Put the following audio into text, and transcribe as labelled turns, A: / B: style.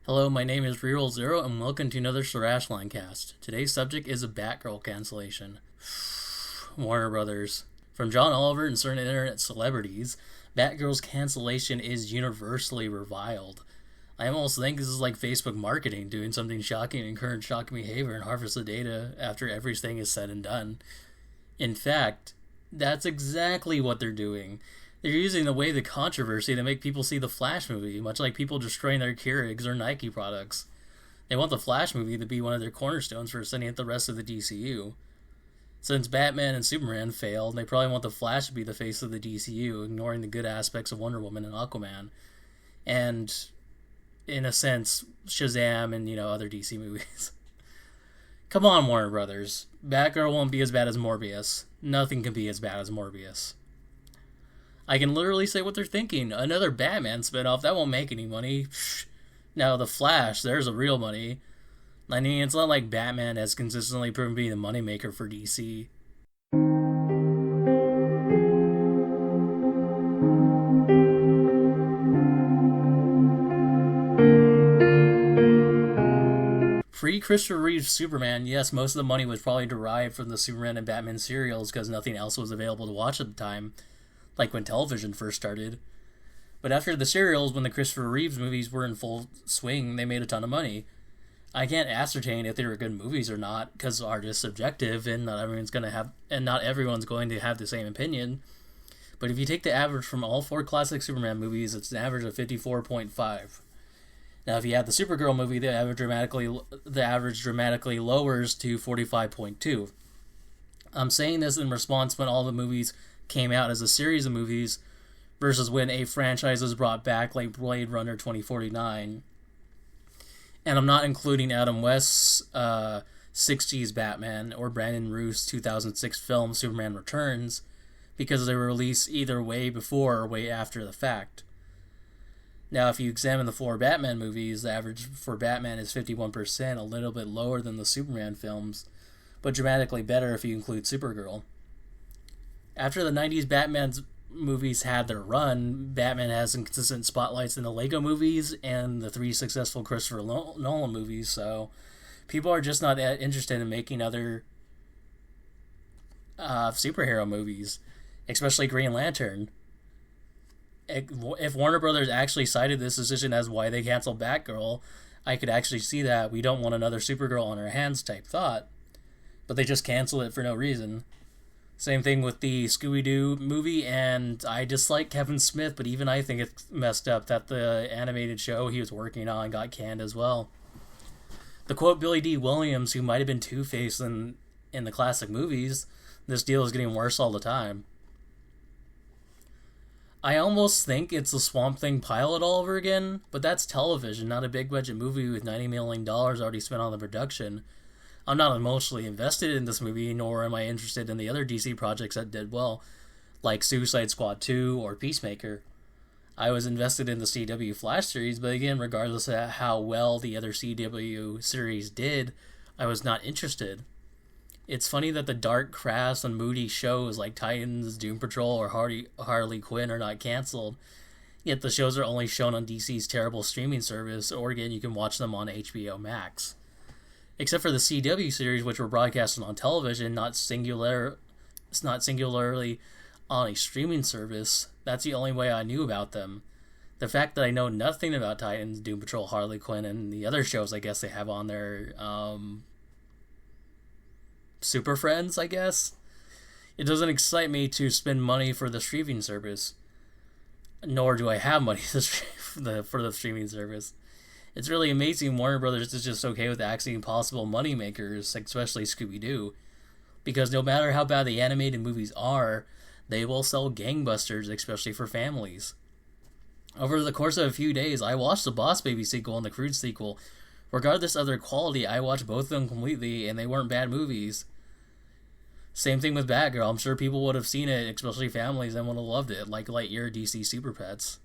A: Hello, my name is Reroll Zero, and welcome to another Sarasalandcast. Today's subject is a Batgirl cancellation. Warner Brothers. From John Oliver and certain internet celebrities, Batgirl's cancellation is universally reviled. I almost think this is like Facebook marketing, doing something shocking and encourage shocking behavior and harvest the data after everything is said and done. In fact, that's exactly what they're doing. They're using the wave of controversy to make people see the Flash movie, much like people destroying their Keurigs or Nike products. They want the Flash movie to be one of their cornerstones for sending it the rest of the DCU. Since Batman and Superman failed, they probably want the Flash to be the face of the DCU, ignoring the good aspects of Wonder Woman and Aquaman. And, in a sense, Shazam and, other DC movies. Come on, Warner Brothers. Batgirl won't be as bad as Morbius. Nothing can be as bad as Morbius. I can literally say what they're thinking. Another Batman spinoff, that won't make any money. Now, The Flash, there's a real money. I mean, it's not like Batman has consistently proven to be the moneymaker for DC. Pre-Christopher Reeve's Superman, yes, most of the money was probably derived from the Superman and Batman serials because nothing else was available to watch at the time, like when television first started. But after the serials, when the Christopher Reeves movies were in full swing, they made a ton of money. I can't ascertain if they were good movies or not, because art is subjective, and not everyone's going to have the same opinion. But if you take the average from all four classic Superman movies, it's an average of 54.5. Now, if you add the Supergirl movie, the average dramatically lowers to 45.2. I'm saying this in response when all the movies came out as a series of movies versus when a franchise was brought back like Blade Runner 2049. And I'm not including Adam West's 60s Batman or Brandon Routh's 2006 film Superman Returns, because they were released either way before or way after the fact. Now, if you examine the four Batman movies, the average for Batman is 51%, a little bit lower than the Superman films, but dramatically better if you include Supergirl. After the 90s Batman movies had their run, Batman has consistent spotlights in the Lego movies and the three successful Christopher Nolan movies, so people are just not that interested in making other superhero movies, especially Green Lantern. If Warner Brothers actually cited this decision as why they canceled Batgirl, I could actually see that we don't want another Supergirl on our hands type thought, but they just canceled it for no reason. Same thing with the Scooby-Doo movie, and I dislike Kevin Smith, but even I think it's messed up that the animated show he was working on got canned as well. To quote Billy D. Williams, who might have been Two-Face in the classic movies, this deal is getting worse all the time. I almost think it's a Swamp Thing pilot all over again, but that's television, not a big-budget movie with $90 million already spent on the production. I'm not emotionally invested in this movie, nor am I interested in the other DC projects that did well, like Suicide Squad 2 or Peacemaker. I was invested in the CW Flash series, but again, regardless of how well the other CW series did, I was not interested. It's funny that the dark, crass, and moody shows like Titans, Doom Patrol, or Harley Quinn are not canceled, yet the shows are only shown on DC's terrible streaming service, or again, you can watch them on HBO Max. Except for the CW series, which were broadcasted on television, not singularly on a streaming service. That's the only way I knew about them. The fact that I know nothing about Titans, Doom Patrol, Harley Quinn, and the other shows I guess they have on their Super Friends, I guess, it doesn't excite me to spend money for the streaming service. Nor do I have money for the streaming service. It's really amazing Warner Brothers is just okay with axing possible money makers, especially Scooby-Doo, because no matter how bad the animated movies are, they will sell gangbusters, especially for families. Over the course of a few days, I watched the Boss Baby sequel and the Crude sequel. Regardless of their quality, I watched both of them completely, and they weren't bad movies. Same thing with Batgirl. I'm sure people would have seen it, especially families, and would have loved it, like Lightyear DC Super Pets.